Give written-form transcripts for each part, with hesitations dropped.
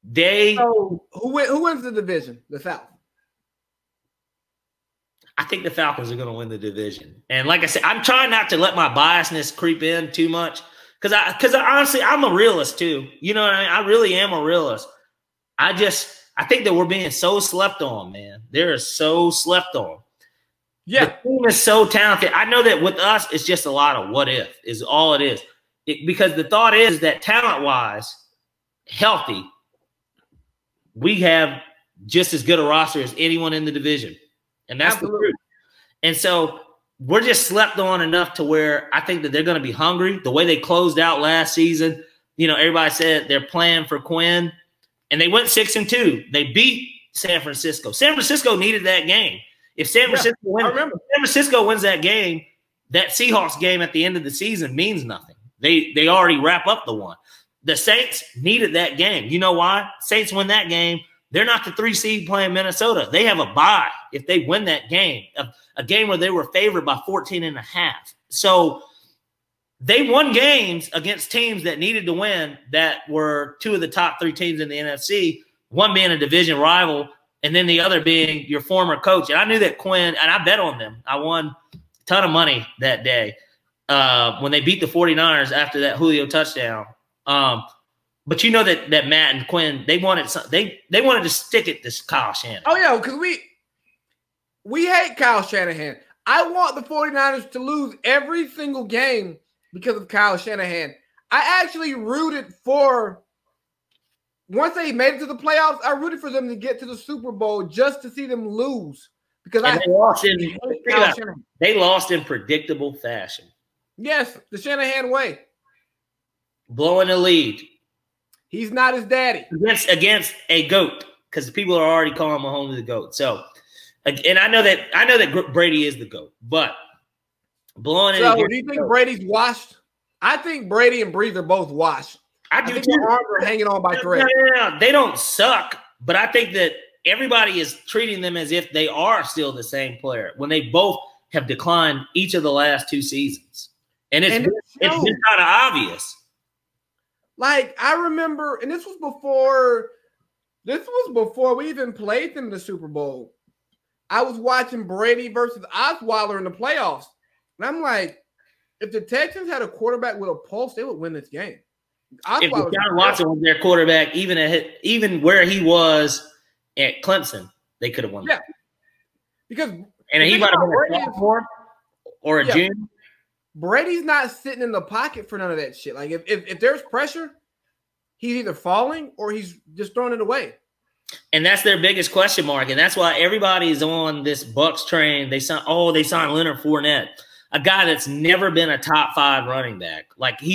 So who wins the division? The South. I think the Falcons are going to win the division. And like I said, I'm trying not to let my biasness creep in too much because honestly, I'm a realist too. You know what I mean? I really am a realist. I think that we're being so slept on, man. They're so slept on. Yeah. The team is so talented. I know that with us, it's just a lot of what if is all it is. Because the thought is that talent-wise, healthy, we have just as good a roster as anyone in the division. And that's the truth. And so we're just slept on enough to where I think that they're going to be hungry. The way they closed out last season, you know, everybody said they're playing for Quinn, and they went 6-2. They beat San Francisco. San Francisco needed that game. If San Francisco wins that game, that Seahawks game at the end of the season means nothing. They already wrap up the one. The Saints needed that game. You know why? Saints win that game. They're not the 3 seed playing Minnesota. They have a bye if they win that game, a game where they were favored by 14.5. So they won games against teams that needed to win that were 2 of the top 3 teams in the NFC, one being a division rival and then the other being your former coach. And I knew that Quinn, and I bet on them. I won a ton of money that day when they beat the 49ers after that Julio touchdown. But you know that Matt and Quinn, they wanted to stick it to Kyle Shanahan. Oh, yeah, because we hate Kyle Shanahan. I want the 49ers to lose every single game because of Kyle Shanahan. I actually rooted for – once they made it to the playoffs, I rooted for them to get to the Super Bowl just to see them lose. Because they lost in predictable fashion. Yes, the Shanahan way. Blowing the lead. He's not his daddy. Against a GOAT, because people are already calling Mahomes the GOAT. So, and I know that Brady is the GOAT, but blowing it. So, do you think Brady's washed? I think Brady and Breeze are both washed. I do think too. their arms are hanging on by thread. No. They don't suck, but I think that everybody is treating them as if they are still the same player when they both have declined each of the last 2 seasons. And it's just kind of obvious. Like, I remember, and this was before we even played them in the Super Bowl. I was watching Brady versus Osweiler in the playoffs. And I'm like, if the Texans had a quarterback with a pulse, they would win this game. If Deshaun Watson was their quarterback, even where he was at Clemson, they could have won. Yeah. Because he might have been a sophomore or a junior. Brady's not sitting in the pocket for none of that shit. Like, if there's pressure, he's either falling or he's just throwing it away. And that's their biggest question mark. And that's why everybody's on this Bucs train. They signed Leonard Fournette, a guy that's never been a top 5 running back. Like, he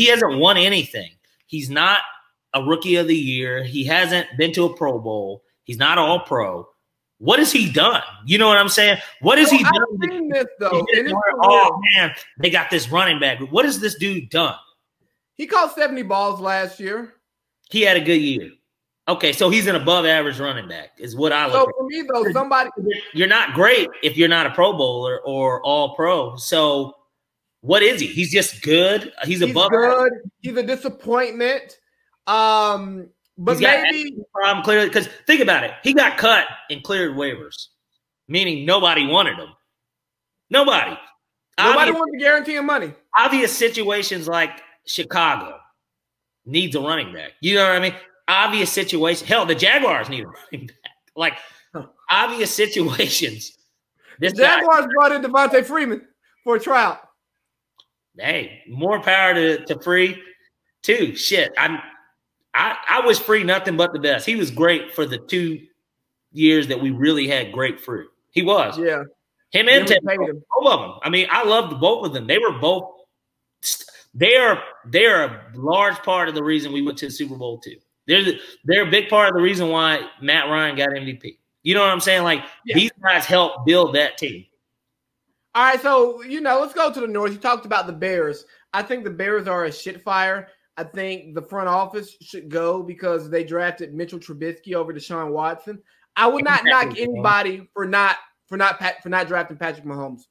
hasn't won anything. He's not a rookie of the year. He hasn't been to a Pro Bowl. He's not all pro. What has he done? You know what I'm saying? What has he done? I've seen this, though. Oh, man, they got this running back. What has this dude done? He caught 70 balls last year. He had a good year. Okay, so he's an above-average running back is what I look at. So, for me, though, you're not great if you're not a Pro Bowler or all-pro. So, what is he? He's just good? He's above good. He's a disappointment. But maybe problem clearly, because think about it. He got cut and cleared waivers, meaning nobody wanted him. Nobody wanted to guarantee him money. Obvious situations like Chicago needs a running back. You know what I mean? Obvious situations. Hell, the Jaguars need a running back. Like, obvious situations. The Jaguars brought in Devontae Freeman for a tryout. Hey, more power to Free, too. Shit, I wish Free nothing but the best. He was great for the 2 years that we really had great Free. He was. Yeah. Him and Ted, both of them. I mean, I loved both of them. They were both – they're a large part of the reason we went to the Super Bowl too. They're a big part of the reason why Matt Ryan got MVP. You know what I'm saying? Like, these guys helped build that team. All right, so, let's go to the North. You talked about the Bears. I think the Bears are a shit fire. I think the front office should go because they drafted Mitchell Trubisky over Deshaun Watson. I would not knock anybody for not drafting Patrick Mahomes.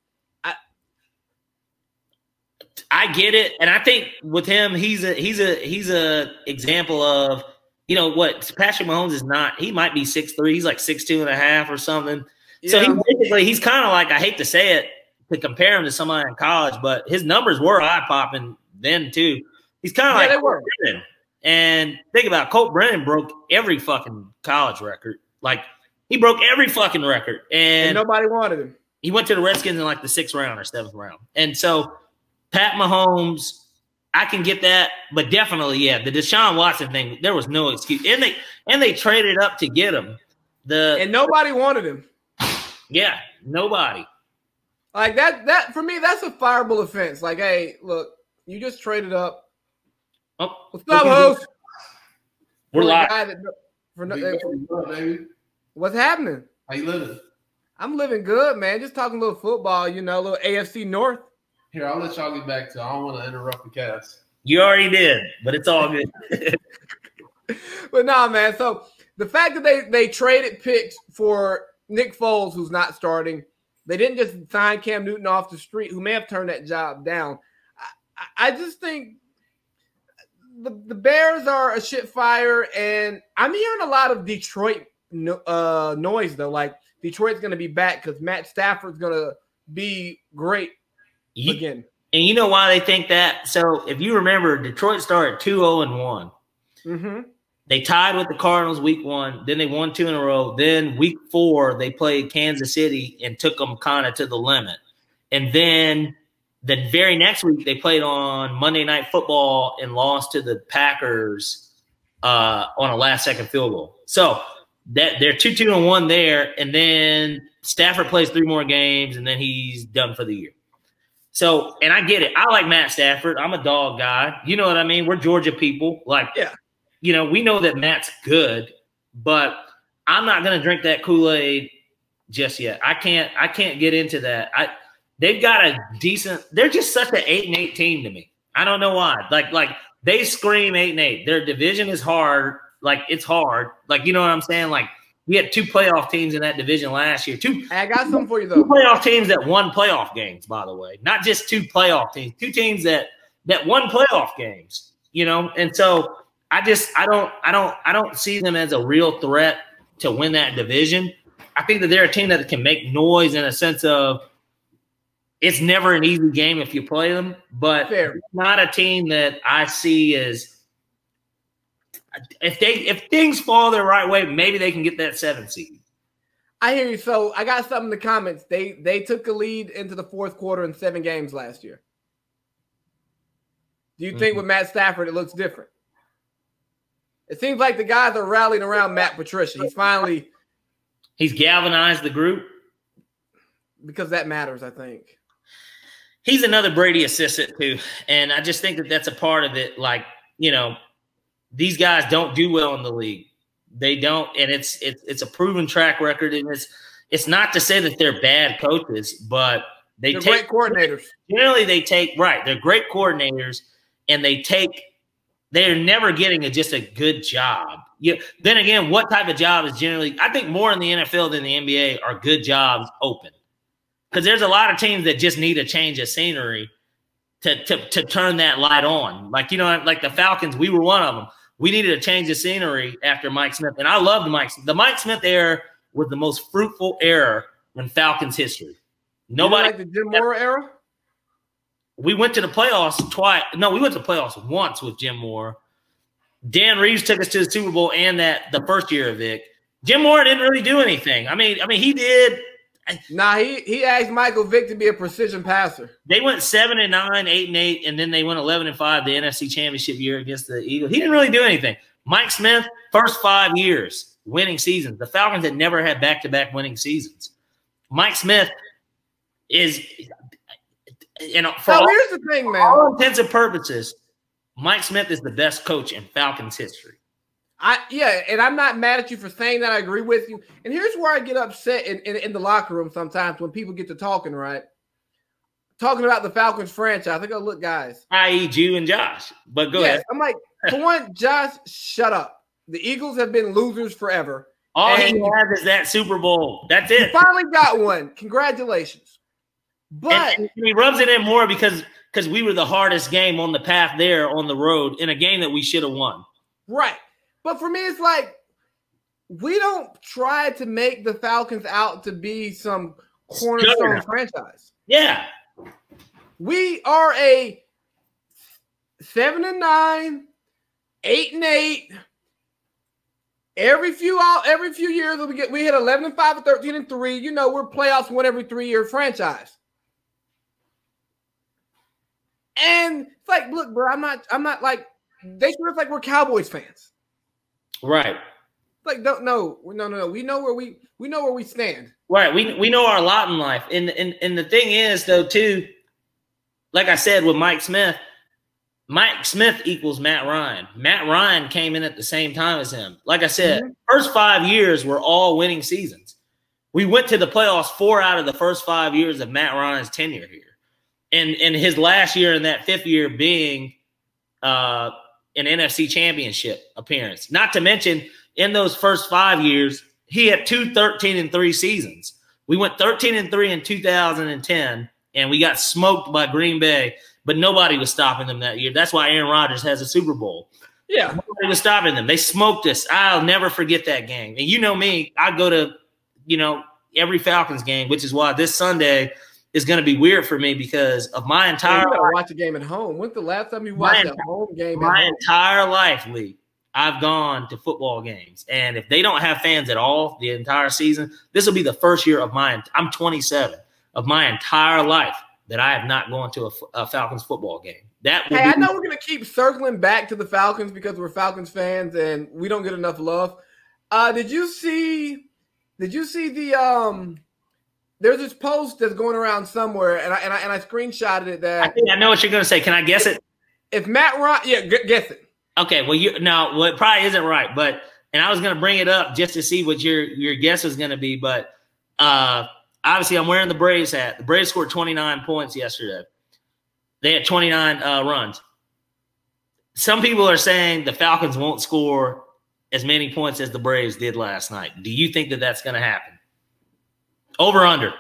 I get it, and I think with him, he's a example of you know what? Patrick Mahomes is not. He might be 6'3". He's like 6'2.5" or something. Yeah. So he's kind of like, I hate to say it to compare him to somebody in college, but his numbers were eye popping then too. He's kind of like Colt Brennan. And think about it, Colt Brennan broke every fucking college record. Like he broke every fucking record, and nobody wanted him. He went to the Redskins in like the 6th round or 7th round. And so Pat Mahomes, I can get that, but definitely, yeah, the Deshaun Watson thing, there was no excuse. And they traded up to get him. And nobody wanted him. Yeah, nobody. Like that for me, that's a fireable offense. Like, hey, look, you just traded up. Oh, what's up, host? We're live. What's happening? How you living? I'm living good, man. Just talking a little football, you know, a little AFC North. Here, I'll let y'all get back to it. I don't want to interrupt the cast. You already did, but it's all good. But nah, man. So the fact that they traded picks for Nick Foles, who's not starting, they didn't just sign Cam Newton off the street, who may have turned that job down. I just think the Bears are a shit fire, and I'm hearing a lot of Detroit noise, though. Like, Detroit's going to be back because Matt Stafford's going to be great again. And you know why they think that? So if you remember, Detroit started 2-0-1. Mm-hmm. They tied with the Cardinals week 1. Then they won 2 in a row. Then week 4, they played Kansas City and took them kind of to the limit. And then the very next week, they played on Monday Night Football and lost to the Packers on a last-second field goal. So that they're 2-2-1 there, and then Stafford plays 3 more games, and then he's done for the year. So, and I get it. I like Matt Stafford. I'm a dog guy. You know what I mean? We're Georgia people. Like, yeah. You know, we know that Matt's good, but I'm not going to drink that Kool-Aid just yet. I can't get into that. They've got a decent – they're just such an 8-8 team to me. I don't know why. Like they scream 8-8. Their division is hard. Like, it's hard. Like, you know what I'm saying? Like, we had 2 playoff teams in that division last year. I got something for you, though. 2 playoff teams that won playoff games, by the way. Not just 2 playoff teams. 2 teams that won playoff games, you know? And so I don't see them as a real threat to win that division. I think that they're a team that can make noise in a sense of it's never an easy game if you play them, but it's not a team that I see as if things fall the right way, maybe they can get that 7th seed. I hear you. So I got something in the comments. They took a lead into the 4th quarter in 7 games last year. Do you think with Matt Stafford it looks different? It seems like the guys are rallying around Matt Patricia. He's galvanized the group. Because that matters, I think. He's another Brady assistant too. And I just think that that's a part of it. Like, you know, these guys don't do well in the league. They don't, and it's a proven track record. And it's not to say that they're bad coaches, but they're great coordinators. Generally, they're great coordinators, and they're never getting just a good job. Then again, what type of job is generally? I think more in the NFL than the NBA are good jobs open, because there's a lot of teams that just need a change of scenery to turn that light on. Like, you know, like the Falcons, we were one of them. We needed a change of scenery after Mike Smith. And I loved Mike. The Mike Smith era was the most fruitful era in Falcons history. Nobody like the Jim Mora era? We went to the playoffs twice. No, we went to the playoffs once with Jim Mora. Dan Reeves took us to the Super Bowl and the first year of Vic. Jim Mora didn't really do anything. I mean, he did. Nah, he asked Michael Vick to be a precision passer. They went 7-9, 8-8, and then they went 11-5 the NFC Championship year against the Eagles. He didn't really do anything. Mike Smith, first 5 years, winning seasons. The Falcons had never had back-to-back winning seasons. Mike Smith is, here's the thing, man. All intents and purposes, Mike Smith is the best coach in Falcons history. And I'm not mad at you for saying that. I agree with you. And here's where I get upset in the locker room sometimes when people get to talking, right? Talking about the Falcons franchise. I go, look, guys. I.e. you and Josh. But go ahead. I'm like, for one, Josh, shut up. The Eagles have been losers forever. All he has is that Super Bowl. That's it. He finally got one. Congratulations. But and he rubs it in more because we were the hardest game on the path there on the road in a game that we should have won. Right. But for me, it's like we don't try to make the Falcons out to be some cornerstone franchise. Yeah. We are a 7-9, 8-8. Every few years we hit 11-5 or 13-3. You know, we're playoffs one every 3-year franchise. And it's like, look, bro, I'm not like they treat us like we're Cowboys fans. Right. Like, no. We know where we stand. Right. We know our lot in life. And the thing is, though, too, like I said with Mike Smith equals Matt Ryan. Matt Ryan came in at the same time as him. Like I said, first 5 years were all winning seasons. We went to the playoffs 4 out of the first 5 years of Matt Ryan's tenure here. And his last year and that 5th year being an NFC championship appearance. Not to mention, in those first 5 years, he had 2 13-3 seasons. We went 13-3 in 2010, and we got smoked by Green Bay, but nobody was stopping them that year. That's why Aaron Rodgers has a Super Bowl. Yeah. Nobody was stopping them. They smoked us. I'll never forget that game. And you know me, I go to, every Falcons game, which is why this Sunday is going to be weird for me because of my entire life. Watch a game at home. When's the last time you watched a home game? My entire life, Lee, I've gone to football games. And if they don't have fans at all the entire season, this will be the first year of I'm 27, of my entire life that I have not gone to a Falcons football game. I know we're going to keep circling back to the Falcons because we're Falcons fans and we don't get enough love. Did you see the there's this post that's going around somewhere and I screenshotted it that I think I know what you're going to say. Can I guess it? If Matt Ryan, guess it. Okay, well it probably isn't right, and I was going to bring it up just to see what your guess was going to be, but obviously I'm wearing the Braves hat. The Braves scored 29 points yesterday. They had 29 runs. Some people are saying the Falcons won't score as many points as the Braves did last night. Do you think that that's going to happen? Over under?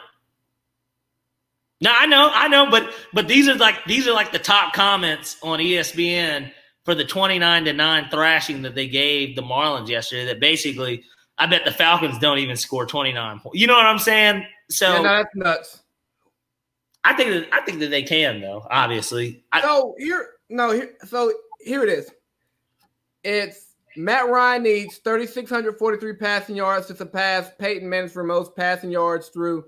No, I know, but these are like the top comments on ESPN for the 29-9 thrashing that they gave the Marlins yesterday. That basically, I bet the Falcons don't even score 29 points. You know what I'm saying? So yeah, no, that's nuts. I think that they can though. Obviously. So here it is. It's Matt Ryan needs 3,643 passing yards to surpass Peyton Manning for most passing yards through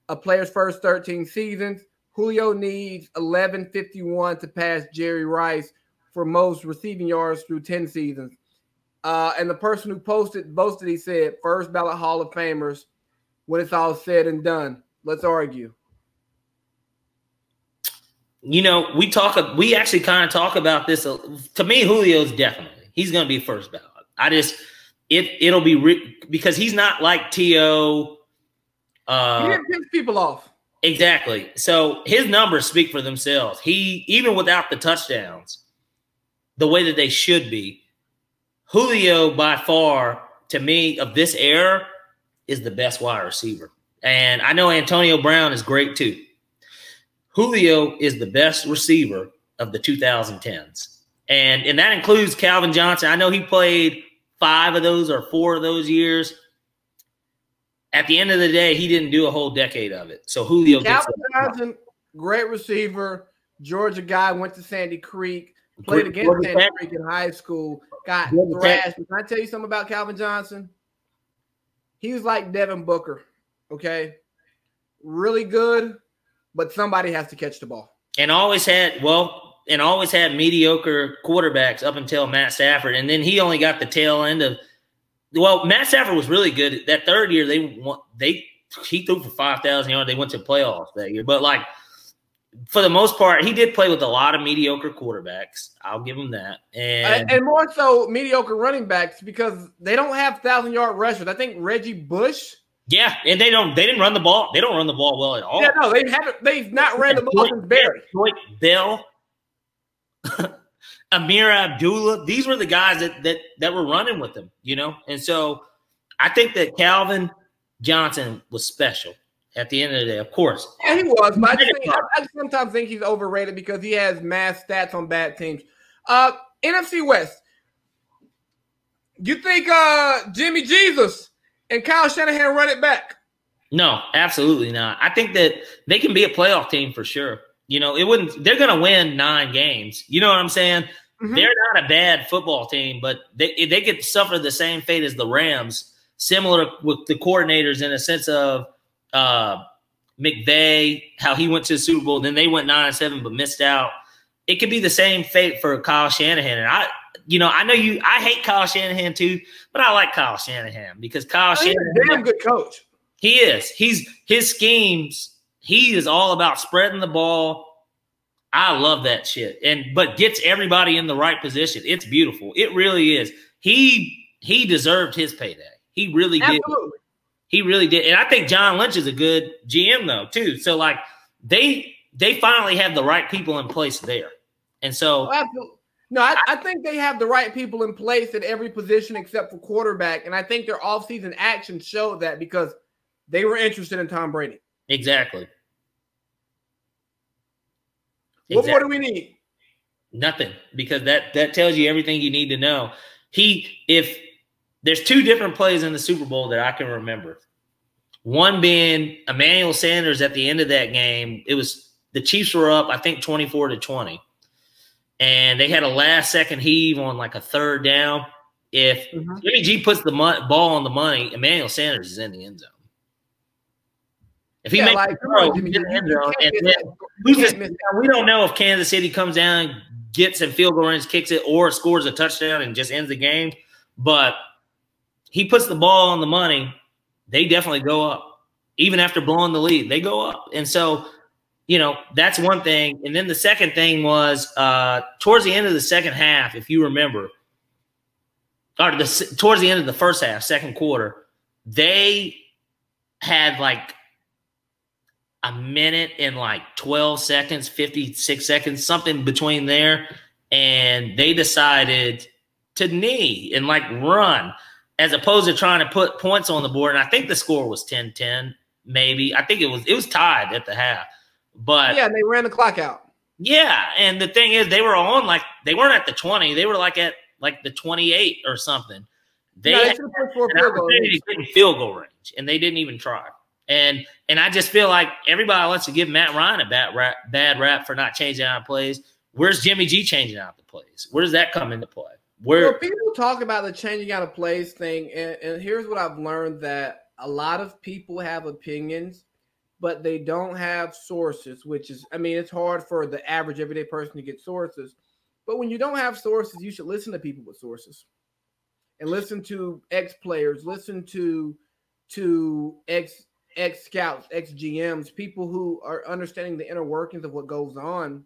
a player's first 13 seasons. Julio needs 1,151 to pass Jerry Rice for most receiving yards through 10 seasons. And the person who boasted, he said, first ballot Hall of Famers when it's all said and done. Let's argue. We actually kind of talk about this. To me, Julio's definitely. He's going to be first ballot. It'll be because he's not like T.O. He didn't piss people off. Exactly. So his numbers speak for themselves. Even without the touchdowns, the way that they should be, Julio by far, to me, of this era, is the best wide receiver. And I know Antonio Brown is great too. Julio is the best receiver of the 2010s. And that includes Calvin Johnson. I know he played 5 of those or 4 of those years. At the end of the day, he didn't do a whole decade of it. So Julio Calvin Johnson, great receiver, Georgia guy, went to Sandy Creek, played against Sandy Creek in high school, got thrashed. Can I tell you something about Calvin Johnson? He was like Devin Booker, okay? Really good, but somebody has to catch the ball. And always had mediocre quarterbacks up until Matt Stafford. And then he only got the tail end of – Matt Stafford was really good. That third year, he threw for 5,000 yards. They went to playoffs that year. But, for the most part, he did play with a lot of mediocre quarterbacks. I'll give him that. And more so mediocre running backs because they don't have 1,000-yard rushers. I think Reggie Bush – yeah, and they didn't run the ball. They don't run the ball well at all. Yeah, no, they've not ran the ball since Barry. Bell, Amir Abdullah, these were the guys that were running with them, And so I think that Calvin Johnson was special at the end of the day, of course. Yeah, he was. But I sometimes think he's overrated because he has mass stats on bad teams. NFC West. You think Jimmy Jesus and Kyle Shanahan run it back? No, absolutely not. I think that they can be a playoff team for sure. You know, they're going to win 9 games. You know what I'm saying? Mm-hmm. They're not a bad football team, but they could suffer the same fate as the Rams, similar with the coordinators in a sense of McVay, how he went to the Super Bowl, then they went 9-7 but missed out. It could be the same fate for Kyle Shanahan. And I hate Kyle Shanahan too, but I like Kyle Shanahan because Shanahan is a damn good coach. He is. His schemes, he is all about spreading the ball. I love that shit. But gets everybody in the right position. It's beautiful. It really is. He deserved his payday. He really did. Absolutely. He really did. And I think John Lynch is a good GM though, too. So like they finally have the right people in place there. And so absolutely. No, I think they have the right people in place at every position except for quarterback. And I think their offseason actions showed that because they were interested in Tom Brady. Exactly. What more do we need? Nothing, because that tells you everything you need to know. If there's 2 different plays in the Super Bowl that I can remember. One being Emmanuel Sanders at the end of that game. It was the Chiefs were up, I think 24-20. And they had a last-second heave on like a 3rd down. If Jimmy G puts the ball on the money, Emmanuel Sanders is in the end zone. If he makes a throw, he's in the end zone. We don't know if Kansas City comes down, gets in field goal range, kicks it, or scores a touchdown and just ends the game. But he puts the ball on the money, they definitely go up. Even after blowing the lead, they go up. And so – you know, that's one thing. And then the second thing was towards the end of the second half, if you remember, or towards the end of the first half, second quarter, they had like a minute and like 12 seconds, 56 seconds, something between there. And they decided to knee and like run as opposed to trying to put points on the board. And I think the score was 10-10, maybe. I think it was tied at the half. But yeah, they ran the clock out. Yeah, and the thing is, they were on like they weren't at the 20; they were like at like the 28 or something. They had field goal range, and they didn't even try. And I just feel like everybody wants to give Matt Ryan a bad rap for not changing out plays. Where's Jimmy G changing out the plays? Where does that come into play? Well, people talk about the changing out of plays thing, and here's what I've learned: that a lot of people have opinions, but they don't have sources, which is, I mean, it's hard for the average everyday person to get sources. But when you don't have sources, you should listen to people with sources and listen to ex-players, listen to ex-scouts, ex-GMs, people who are understanding the inner workings of what goes on.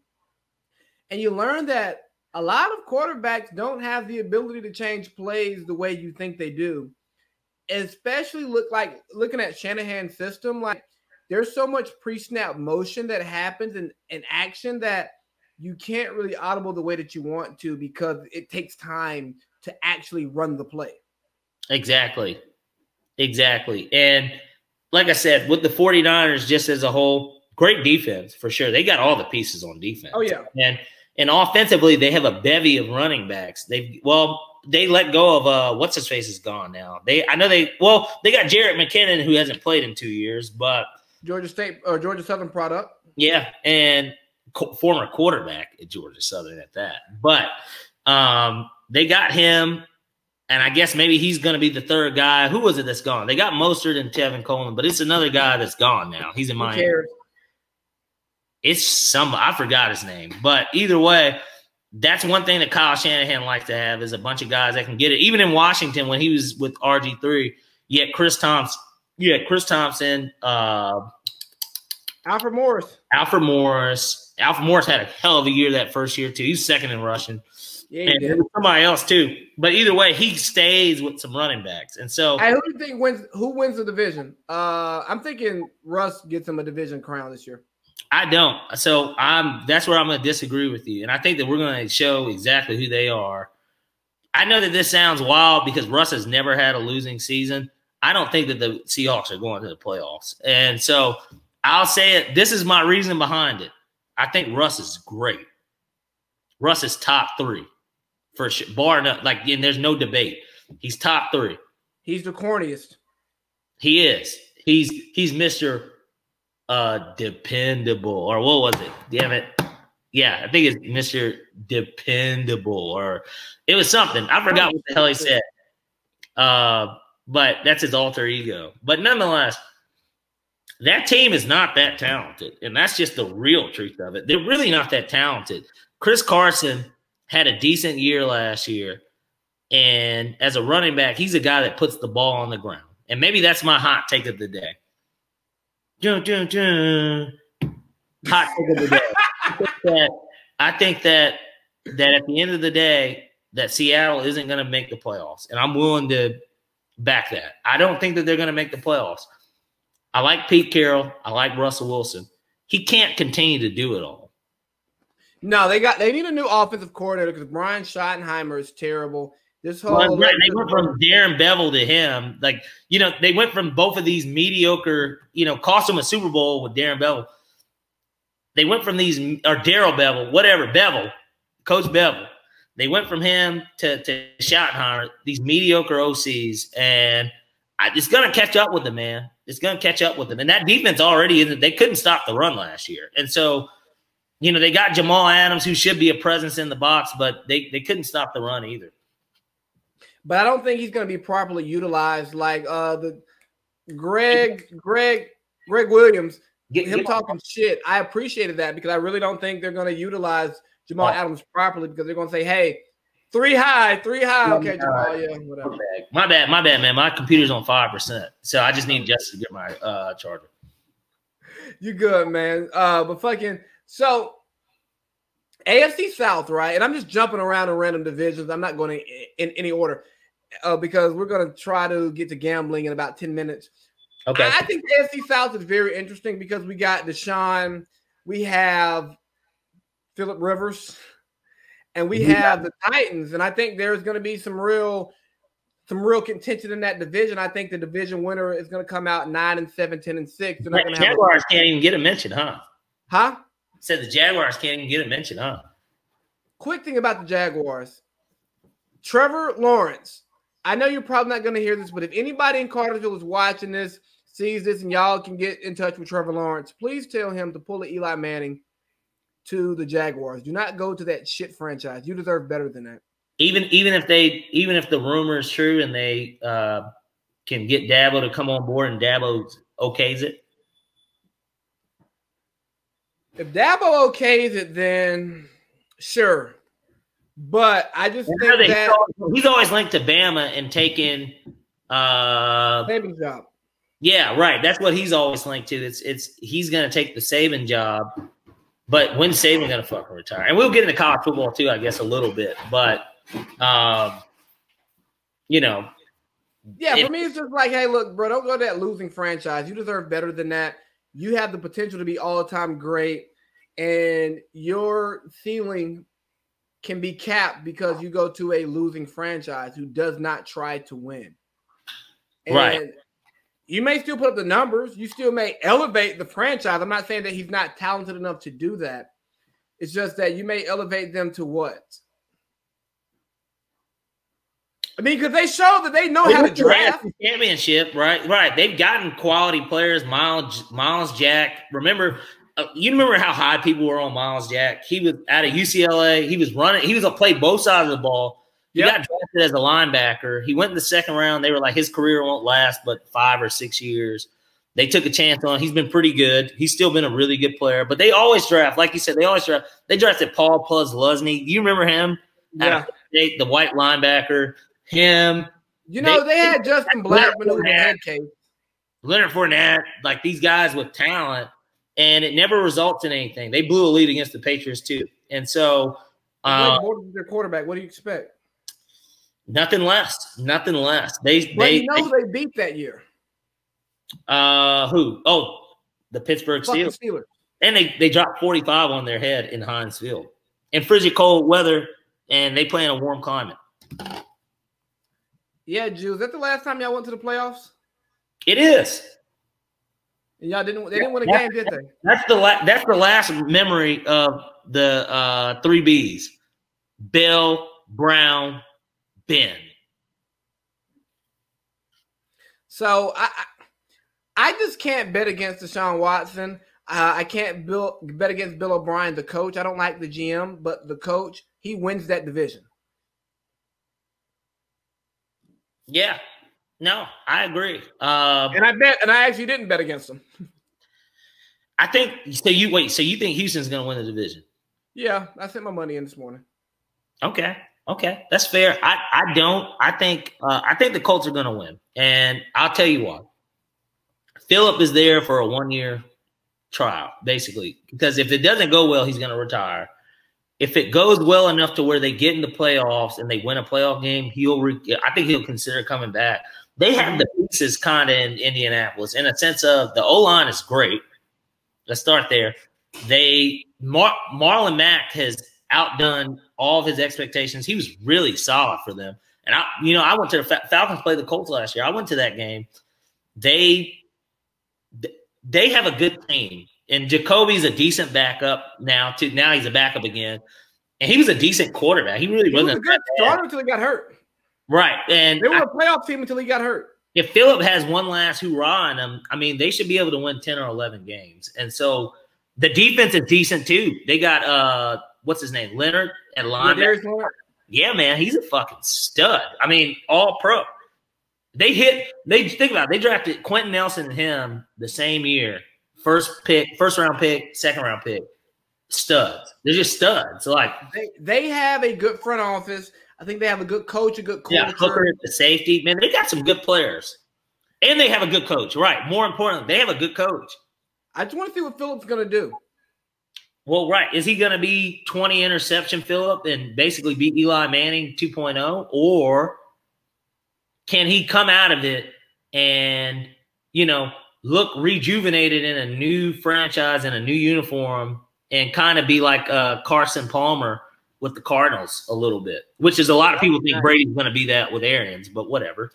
And you learn that a lot of quarterbacks don't have the ability to change plays the way you think they do, especially looking at Shanahan's system. Like, there's so much pre-snap motion that happens in action that you can't really audible the way that you want to because it takes time to actually run the play. Exactly. And like I said, with the 49ers just as a whole, great defense for sure. They got all the pieces on defense. Oh, yeah. And offensively, they have a bevy of running backs. They let go of what's his face is gone now. They got Jarrett McKinnon, who hasn't played in 2 years, but Georgia State or Georgia Southern product. Yeah, and former quarterback at Georgia Southern at that. But they got him, and I guess maybe he's going to be the 3rd guy. Who was it that's gone? They got Mostert and Tevin Coleman, but it's another guy that's gone now. He's in Miami. It's I forgot his name. But either way, that's one thing that Kyle Shanahan likes to have is a bunch of guys that can get it. Even in Washington when he was with RG3, you had Chris Thompson. Alfred Morris. Alfred Morris had a hell of a year that first year, too. He's second in rushing. Yeah, he did. Somebody else, too. But either way, he stays with some running backs. And so, hey, who do you think wins the division? I'm thinking Russ gets him a division crown this year. I don't. So that's where I'm going to disagree with you. And I think that we're going to show exactly who they are. I know that this sounds wild because Russ has never had a losing season. I don't think that the Seahawks are going to the playoffs. And so I'll say it. This is my reason behind it. I think Russ is great. Russ is top 3 for sure. Bar none, and there's no debate. He's top 3. He's the corniest. He is. He's Mr. Dependable, or what was it? Damn it. Yeah, I think it's Mr. Dependable, or it was something. I forgot what the hell he said. But that's his alter ego. But nonetheless, that team is not that talented, and that's just the real truth of it. They're really not that talented. Chris Carson had a decent year last year, and as a running back, he's a guy that puts the ball on the ground. And maybe that's my hot take of the day. Dun, dun, dun. Hot take of the day. I think that at the end of the day, that Seattle isn't going to make the playoffs, and I'm willing to back that. I don't think that they're going to make the playoffs. I like Pete Carroll. I like Russell Wilson. He can't continue to do it all. No, they need a new offensive coordinator because Brian Schottenheimer is terrible. This whole they went from Darren Bevel to him. Like, they went from both of these mediocre, cost them a Super Bowl with Darren Bevel. They went from these, or Darrell Bevel, whatever, Bevel, Coach Bevel. They went from him to Schottenheimer, these mediocre OCs, and it's going to catch up with them, man. It's going to catch up with them. And that defense already isn't – they couldn't stop the run last year. And so, they got Jamal Adams, who should be a presence in the box, but they couldn't stop the run either. But I don't think he's going to be properly utilized like the Greg Williams, him talking shit. I appreciated that because I really don't think they're going to utilize Jamal Adams properly because they're going to say, hey, three high. Okay, Jamal, yeah, whatever. My bad, man. My computer's on 5%, so I just need Justin to get my charger. You good, man. But fucking so AFC South, right? And I'm just jumping around in random divisions. I'm not going in any order because we're going to try to get to gambling in about 10 minutes. Okay. I think AFC South is very interesting because we got Deshaun, we have Phillip Rivers, and we have the Titans. And I think there's going to be some real contention in that division. I think the division winner is going to come out 9-7, 10-6. The Jaguars can't even get a mention, huh? Huh? Said the Jaguars can't even get a mention, huh? Quick thing about the Jaguars. Trevor Lawrence. I know you're probably not going to hear this, but if anybody in Cartersville is watching this, sees this, and y'all can get in touch with Trevor Lawrence, please tell him to pull a Eli Manning to the Jaguars. Do not go to that shit franchise. You deserve better than that. Even if the rumor is true and they can get Dabo to come on board and Dabo okays it. If Dabo okays it, then sure. But I just think that he's always linked to Bama and taking Saban's job. Yeah, right. That's what he's always linked to. It's he's going to take the Saban job. But when's Saban going to fucking retire? And we'll get into college football too, I guess, a little bit. But, yeah, for me, it's just like, hey, look, bro, don't go to that losing franchise. You deserve better than that. You have the potential to be all-time great, and your ceiling can be capped because you go to a losing franchise who does not try to win. And right. You may still put up the numbers. You still may elevate the franchise. I'm not saying that he's not talented enough to do that. It's just that you may elevate them to what? I mean, because they show that they know how to draft. Championship, right? Right. They've gotten quality players. Miles Jack. Remember, you remember how high people were on Miles Jack? He was out of UCLA. He was running. He was played both sides of the ball. He got drafted as a linebacker. He went in the second round. They were like, his career won't last but 5 or 6 years. They took a chance on him. He's been pretty good. He's still been a really good player. But they always draft, like you said, they always draft. They drafted Paul Posluszny. Do you remember him? Yeah. The white linebacker. Him. They had Justin Blackman who was a head case. Leonard Fournette, like these guys with talent, and it never results in anything. They blew a lead against the Patriots too. And so their quarterback, what do you expect? Nothing less. Nothing less. They beat that year. Who? Oh, the Pittsburgh Steelers. And they dropped 45 on their head in Heinz Field. In frigid cold weather, and they play in a warm climate. Yeah, Jules. Is that the last time y'all went to the playoffs? It is. And y'all didn't. They didn't win a game, did they? That's the last memory of the 3 Bs: Bill, Brown, Ben. So I just can't bet against Deshaun Watson. I can't bet against Bill O'Brien, the coach. I don't like the GM, but the coach, he wins that division. Yeah. No, I agree. And I actually didn't bet against him. I think so. So you think Houston's going to win the division? Yeah, I sent my money in this morning. Okay, that's fair. I don't. I think the Colts are going to win, and I'll tell you why. Phillip is there for a 1-year trial, basically, because if it doesn't go well, he's going to retire. If it goes well enough to where they get in the playoffs and they win a playoff game, I think he'll consider coming back. They have the pieces kind of in Indianapolis in a sense of the O-line is great. Let's start there. Marlon Mack has outdone all of his expectations. He was really solid for them. And I went to the Falcons played the Colts last year. I went to that game. They have a good team. And Jacoby's a decent backup now too. Now he's a backup again. And he was a decent quarterback. He really wasn't a good starter until he got hurt. Right. And they were a playoff team until he got hurt. If Phillip has one last hoorah on them, I mean, they should be able to win 10 or 11 games. And so the defense is decent too. They got what's his name? Leonard at linebacker. Yeah, man, he's a fucking stud. I mean, all pro. Think about it. They drafted Quentin Nelson and him the same year. First round pick, second round pick. Studs. They're just studs. So like they have a good front office. I think they have a good coach, a good culture. Yeah, Hooker, the safety. Man, they got some good players. And they have a good coach. Right. More importantly, they have a good coach. I just want to see what Phillip's going to do. Well, right. Is he going to be 20 interception Phillip and basically beat Eli Manning 2.0? Or can he come out of it and, look rejuvenated in a new franchise and a new uniform and kind of be like Carson Palmer with the Cardinals a little bit, which is a lot of people think Brady's going to be that with Arians, but whatever.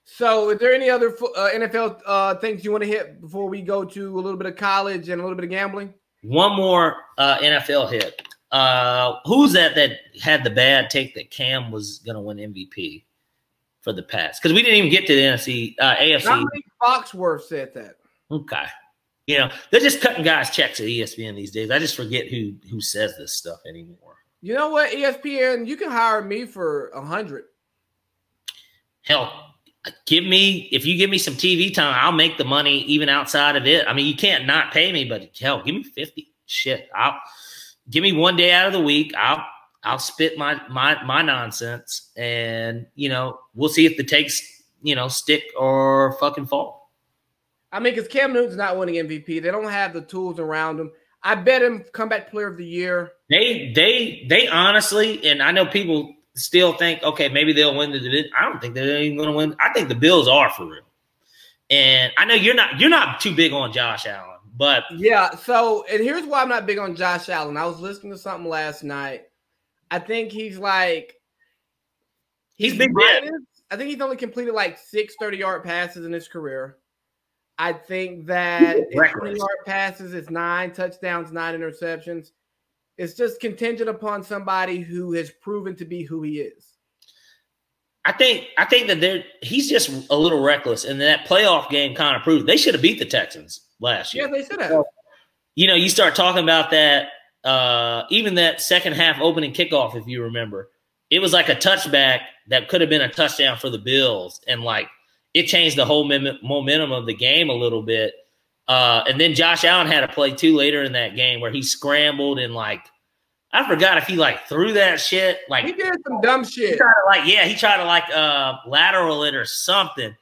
So is there any other NFL things you want to hit before we go to a little bit of college and a little bit of gambling? One more NFL hit. Who's that had the bad take that Cam was going to win MVP for the Pats? Because we didn't even get to the AFC. Not many Foxworth said that. Okay. They're just cutting guys' checks at ESPN these days. I just forget who says this stuff anymore. You know what, ESPN, you can hire me for 100. Hell, if you give me some TV time, I'll make the money even outside of it. I mean, you can't not pay me, but hell, give me 50. Shit, give me one day out of the week. I'll spit my nonsense, and we'll see if the takes stick or fucking fall. I mean, because Cam Newton's not winning MVP, they don't have the tools around him. I bet him comeback player of the year. They honestly, and I know people still think, okay, maybe they'll win the division. I don't think they're even going to win. I think the Bills are for real. And I know you're not too big on Josh Allen, but yeah. So, and here's why I'm not big on Josh Allen. I was listening to something last night. I think he's big. I think he's only completed like 6 30-yard passes in his career. I think that 20-yard passes is 9 touchdowns, 9 interceptions. It's just contingent upon somebody who has proven to be who he is. I think that he's just a little reckless, and that playoff game kind of proved they should have beat the Texans last year. Yeah, they should have. So, you start talking about that, even that second half opening kickoff, if you remember, it was like a touchback that could have been a touchdown for the Bills, and it changed the whole momentum of the game a little bit. And then Josh Allen had a play too later in that game where he scrambled and I forgot if he threw that shit. He did some dumb shit. He tried to lateral it or something.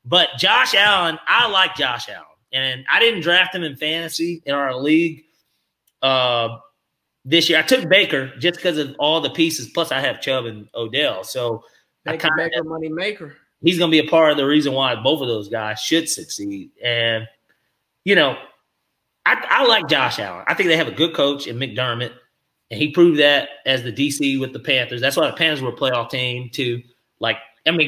But Josh Allen, I like Josh Allen. And I didn't draft him in fantasy in our league this year. I took Baker just because of all the pieces. Plus I have Chubb and Odell. So Baker money maker. He's going to be a part of the reason why both of those guys should succeed. And, I like Josh Allen. I think they have a good coach in McDermott, and he proved that as the DC with the Panthers. That's why the Panthers were a playoff team, too.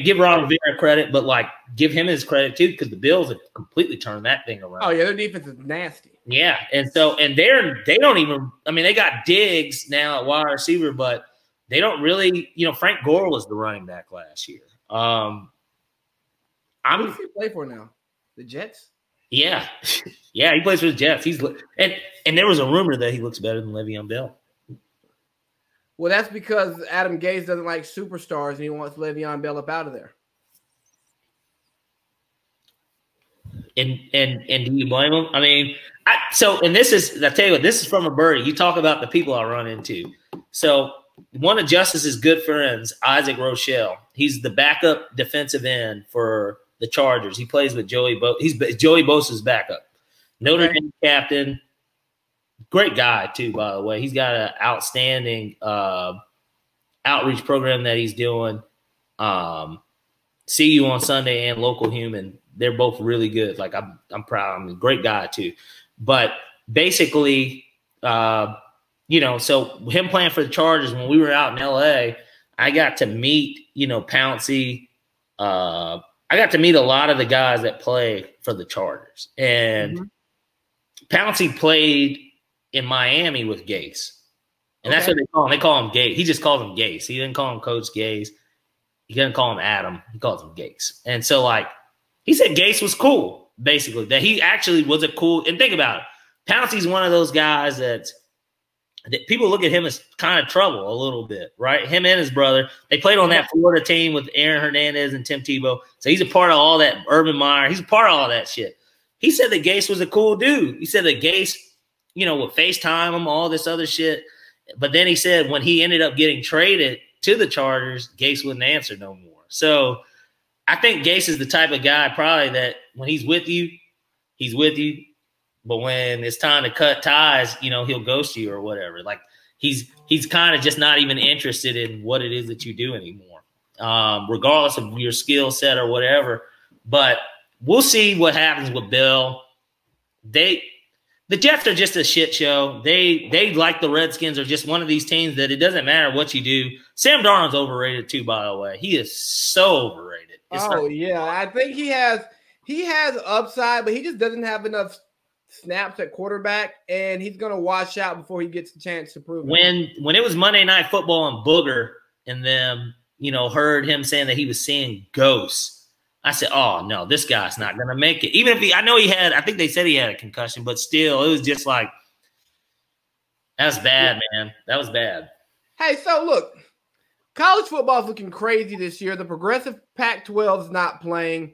Give Ron Rivera credit, but, give him his credit, too, because the Bills have completely turned that thing around. Oh, yeah, their defense is nasty. Yeah, and they don't even – they got Diggs now at wide receiver, but they don't really – Frank Gore was the running back last year. Who does he play for now? The Jets? Yeah. Yeah, he plays for the Jets. And there was a rumor that he looks better than Le'Veon Bell. Well, that's because Adam Gase doesn't like superstars and he wants Le'Veon Bell up out of there. And do you blame him? I mean, I tell you what, this is from a birdie. You talk about the people I run into. So one of Justice's good friends, Isaac Rochelle, he's the backup defensive end for the Chargers. He plays with Joey He's Joey Bosa's backup. Notre Dame captain. Great guy, too, by the way. He's got an outstanding outreach program that he's doing. See You on Sunday and Local Human. They're both really good. Like, I'm proud. I'm a great guy, too. But basically, you know, so him playing for the Chargers, when we were out in L.A., I got to meet, you know, Pouncey. I got to meet a lot of the guys that play for the Chargers. And Pouncey played in Miami with Gase. And that's what they call him. They call him Gase. He just calls him Gase. He didn't call him Coach Gase. He didn't call him Adam. He calls him Gase. And so, like, he said Gase was cool, basically, that he actually was a cool – and think about it. Pouncey's one of those guys that people look at him as kind of trouble a little bit, right? Him and his brother. They played on that Florida team with Aaron Hernandez and Tim Tebow. So he's a part of all that. Urban Meyer. He's a part of all that shit. He said that Gase was a cool dude. He said that Gase – you know, would FaceTime him, all this other shit. But then he said when he ended up getting traded to the Chargers, Gase wouldn't answer no more. So I think Gase is the type of guy probably that when he's with you, he's with you. But when it's time to cut ties, you know, he'll ghost you or whatever. Like he's kind of just not even interested in what it is that you do anymore, regardless of your skill set or whatever. But we'll see what happens with Bill. The Jets are just a shit show. They like the Redskins, are just one of these teams that it doesn't matter what you do. Sam Darnold's overrated too, by the way. He is so overrated. Yeah. I think he has upside, but he just doesn't have enough snaps at quarterback, and he's going to wash out before he gets the chance to prove it. When it was Monday Night Football and Booger and them, you know, heard him saying that he was seeing ghosts, I said, oh, no, this guy's not going to make it. Even if I know I think they said he had a concussion, but still, it was just like, that's bad, man. That was bad. Hey, so look, college football is looking crazy this year. The progressive Pac-12 is not playing.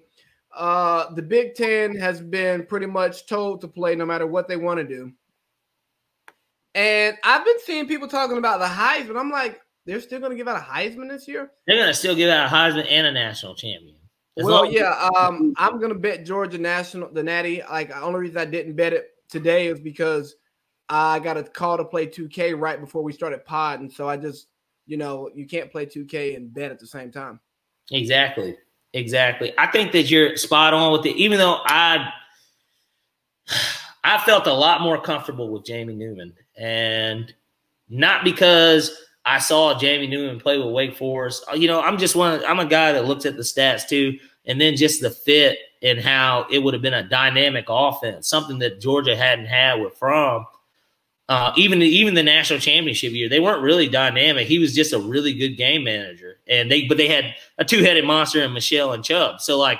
The Big Ten has been pretty much told to play no matter what they want to do. And I've been seeing people talking about the Heisman. I'm like, they're still going to give out a Heisman this year? They're going to still give out a Heisman and a national champion. I'm gonna bet Georgia the Natty. Like the only reason I didn't bet it today is because I got a call to play 2K right before we started pod, and so I just, you know, you can't play 2K and bet at the same time. Exactly. I think that you're spot on with it. Even though I felt a lot more comfortable with Jamie Newman, and not because I saw Jamie Newman play with Wake Forest. You know, I'm a guy that looks at the stats too, and then just the fit and how it would have been a dynamic offense, something that Georgia hadn't had with Fromm. Even the national championship year, they weren't really dynamic. He was just a really good game manager, and they had a two-headed monster in Michelle and Chubb. So, like,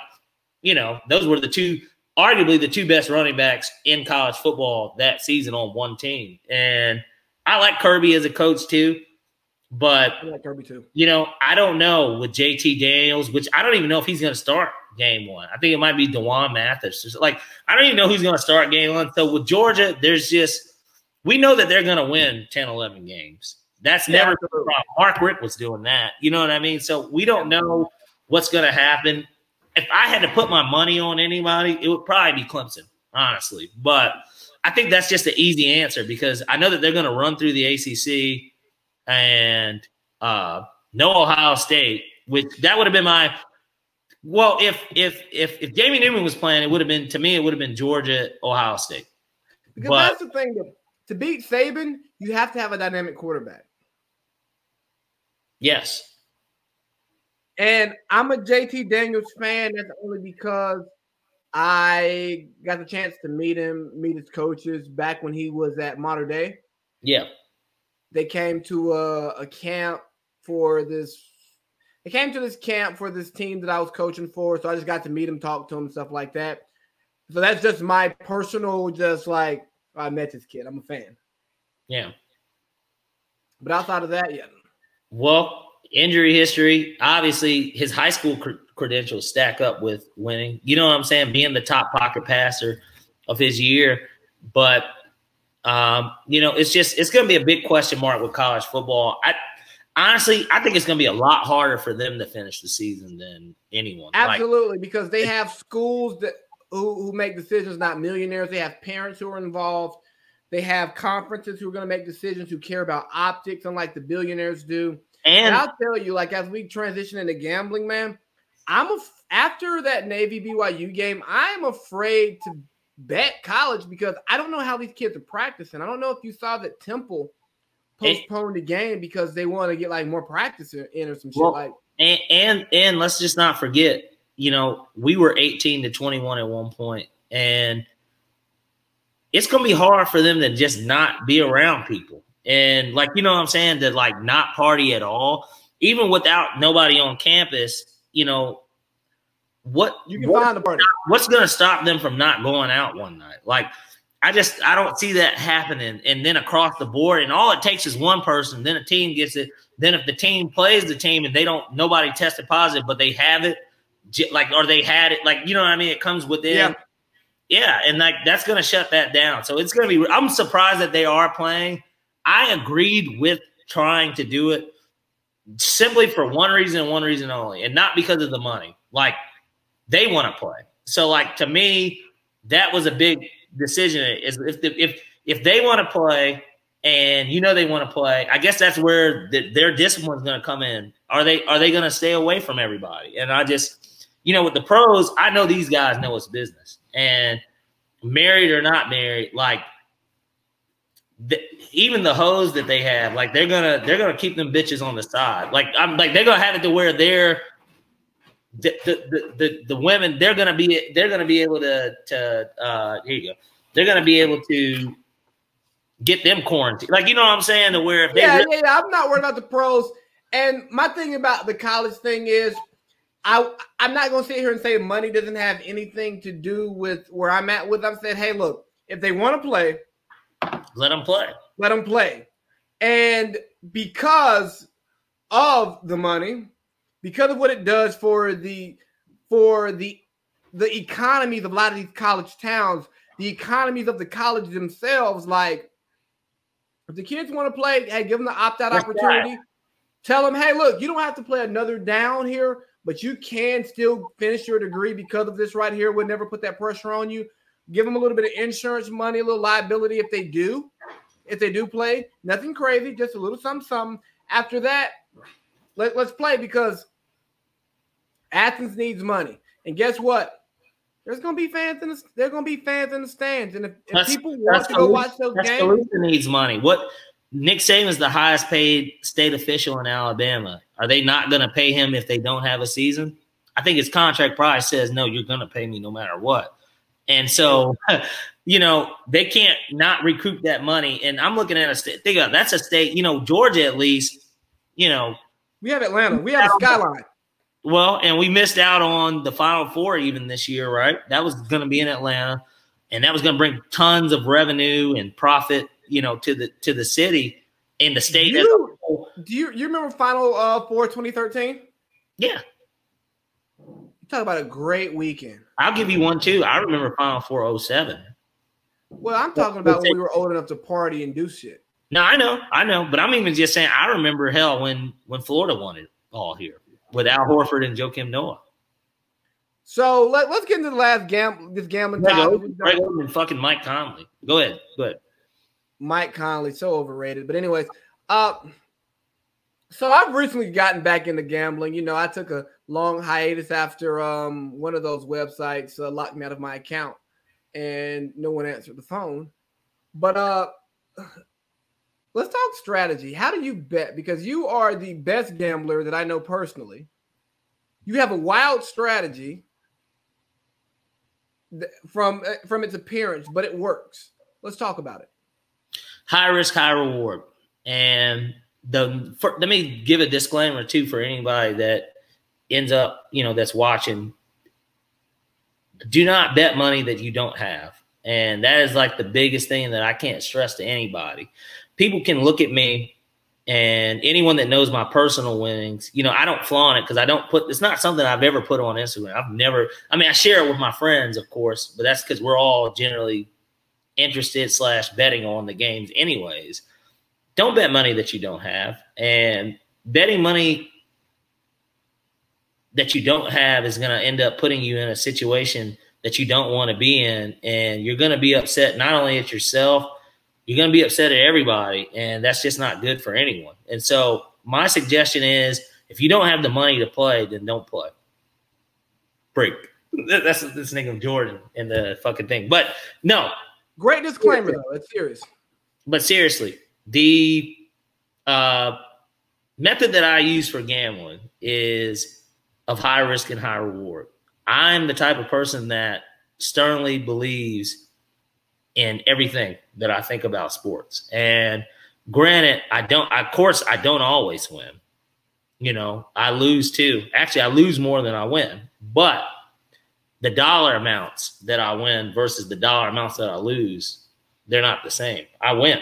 you know, those were arguably the two best running backs in college football that season on one team. And I like Kirby as a coach too. But, I like Kirby too. You know, I don't know with JT Daniels, which I don't even know if he's going to start game one. I think it might be DeJuan Mathis. Like, I don't even know who's going to start game one. So with Georgia, we know that they're going to win 10, 11 games. That's never the problem. Mark Richt was doing that. You know what I mean? So we don't know what's going to happen. If I had to put my money on anybody, it would probably be Clemson, honestly. But I think that's just the easy answer because I know that they're going to run through the ACC and no Ohio State, which that would have been my – well, if Jamie Newman was playing, it would have been Georgia, Ohio State. Because that's the thing. To beat Saban, you have to have a dynamic quarterback. Yes. And I'm a JT Daniels fan. That's only because I got the chance to meet his coaches back when he was at Mater Dei. Yeah. They came to a camp for this He came to this camp for this team that I was coaching for, so I just got to meet him, talk to him, stuff like that. So that's just my personal, just like, I met this kid. I'm a fan. Yeah. But outside of that, yeah. Well, injury history, obviously his high school credentials stack up with winning. You know what I'm saying? Being the top pocket passer of his year. But, you know, it's going to be a big question mark with college football. Honestly, I think it's going to be a lot harder for them to finish the season than anyone. Absolutely, because they have schools that who make decisions, not millionaires. They have parents who are involved. They have conferences who are going to make decisions who care about optics, unlike the billionaires do. And I'll tell you, like, as we transition into gambling, man, after that Navy BYU game, I'm afraid to bet college because I don't know how these kids are practicing. I don't know if you saw that Temple postponed the game because they want to get like more practice in or some shit like. And let's just not forget, you know, we were 18-21 at one point, and it's gonna be hard for them to just not be around people and, like, you know what I'm saying, to like not party at all, even without nobody on campus. You know, find a party. What's gonna stop them from not going out one night? Like, I don't see that happening. And then across the board, and all it takes is one person, then a team gets it. Then if the team plays the team and nobody tested positive, but they have it, like, or they had it, like, you know what I mean? It comes within. Yeah. And like, that's going to shut that down. So it's going to be, I'm surprised that they are playing. I agreed with trying to do it simply for one reason and one reason only, and not because of the money. Like, they want to play. So like, to me, that was a big decision. Is if they want to play and you know they want to play, I guess that's where their discipline is going to come in. Are they going to stay away from everybody? And I just, you know, with the pros, I know these guys know it's business, and married or not married, like even the hoes that they have, like they're gonna keep them bitches on the side. Like they're gonna have it to where the women, they're gonna be able to here you go. They're gonna be able to get them quarantined. Like, you know what I'm saying? To where if they I'm not worried about the pros. And my thing about the college thing is I'm not gonna sit here and say money doesn't have anything to do with where I'm at with them. Saying, hey, look, if they want to play, let them play. Let them play. And because of the money, because of what it does for the economies of a lot of these college towns, the economies of the colleges themselves, like, if the kids want to play, hey, give them the opt-out opportunity. Right. Tell them, hey, look, you don't have to play another down here, but you can still finish your degree because of this right here. We'll never put that pressure on you. Give them a little bit of insurance money, a little liability if they do play. Nothing crazy, just a little something. After that, let's play, because Athens needs money. And guess what? There's gonna be fans in the stands. And if people want to go watch those games, Tuscaloosa needs money. What? Nick Saban's the highest paid state official in Alabama. Are they not going to pay him if they don't have a season? I think his contract probably says, no, you're going to pay me no matter what. And so, you know, they can't not recoup that money. And I'm looking at a state. Think about it, that's a state, you know, Georgia at least, you know. We have Atlanta. We have the skyline. Well, and we missed out on the Final Four even this year, right? That was going to be in Atlanta, and that was going to bring tons of revenue and profit, you know, to the city and the state. Do you remember Final Four 2013? Yeah. You talk about a great weekend. I'll give you one too. I remember Final Four 07. Well, I'm talking about when we were old enough to party and do shit. No, I know, but I'm even just saying I remember when Florida won it all here with Al Horford and Joakim Noah. So let's get into the last gambling topic. Greg Oden and fucking Mike Conley. Go ahead. Mike Conley, so overrated. But anyways, so I've recently gotten back into gambling. You know, I took a long hiatus after one of those websites locked me out of my account, and no one answered the phone. But let's talk strategy. How do you bet? Because you are the best gambler that I know personally. You have a wild strategy from its appearance, but it works. Let's talk about it. High risk, high reward. And let me give a disclaimer too for anybody that ends up, that's watching, do not bet money that you don't have. And that is like the biggest thing that I can't stress to anybody. People can look at me, and anyone that knows my personal winnings, I don't flaunt it because I don't it's not something I've ever put on Instagram. I share it with my friends, of course, but that's because we're all generally interested / betting on the games anyways. Don't bet money that you don't have. And betting money that you don't have is going to end up putting you in a situation that you don't want to be in. And you're going to be upset not only at yourself, you're going to be upset at everybody, and that's just not good for anyone. And so my suggestion is, if you don't have the money to play, then don't play. Break. That's this nigga Jordan and the fucking thing. But no. Great disclaimer, though. It's serious. But seriously, the method that I use for gambling is of high risk and high reward. I'm the type of person that sternly believes in everything that I think about sports. And granted, I don't always win. I lose too. Actually, I lose more than I win. But the dollar amounts that I win versus the dollar amounts that I lose, they're not the same. I win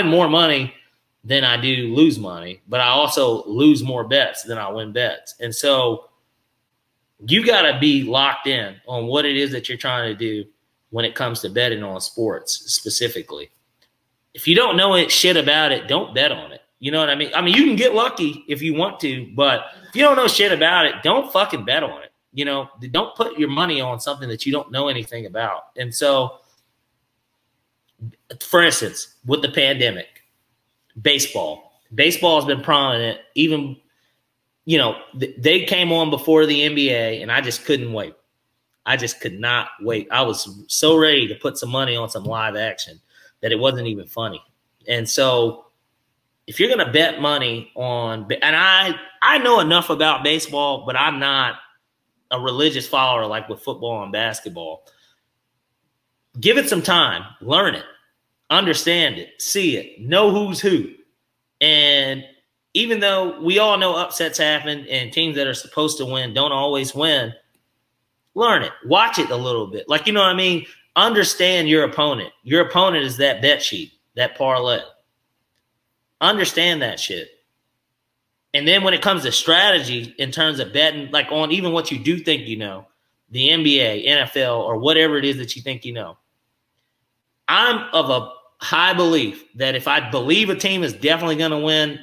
more money than I do lose money, but I also lose more bets than I win bets. And so you got to be locked in on what it is that you're trying to do when it comes to betting on sports specifically. If you don't know shit about it, don't bet on it. You know what I mean? You can get lucky if you want to, but if you don't know shit about it, don't fucking bet on it. Don't put your money on something that you don't know anything about. And so, for instance, with the pandemic, baseball has been prominent. Even, they came on before the NBA, and I just couldn't wait. I just could not wait. I was so ready to put some money on some live action that it wasn't even funny. And so if you're going to bet money on, and I know enough about baseball, but I'm not a religious follower like with football and basketball. Give it some time, learn it, understand it, see it, know who's who. And even though we all know upsets happen and teams that are supposed to win don't always win, learn it, watch it a little bit. Like, understand your opponent. Your opponent is that bet sheet, that parlay. Understand that shit. And then when it comes to strategy in terms of betting, like on even what you do think the NBA, NFL, or whatever it is that you think I'm of a high belief that if I believe a team is definitely going to win,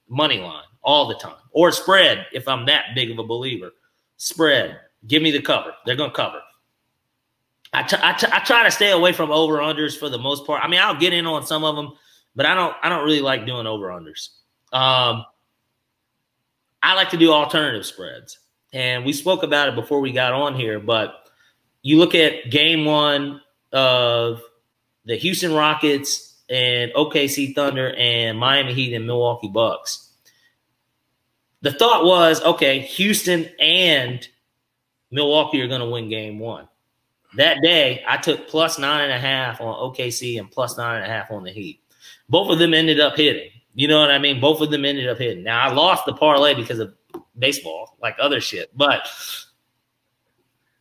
money line all the time. Or spread, if I'm that big of a believer. Spread. Give me the cover. They're going to cover. I try to stay away from over-unders for the most part. I'll get in on some of them, but I don't really like doing over-unders. I like to do alternative spreads. And we spoke about it before we got on here, but you look at game one of the Houston Rockets and OKC Thunder and Miami Heat and Milwaukee Bucks. The thought was, okay, Houston and Milwaukee are going to win game one. That day, I took +9.5 on OKC and +9.5 on the Heat. Both of them ended up hitting. You know what I mean? Both of them ended up hitting. Now, I lost the parlay because of baseball, like other shit. But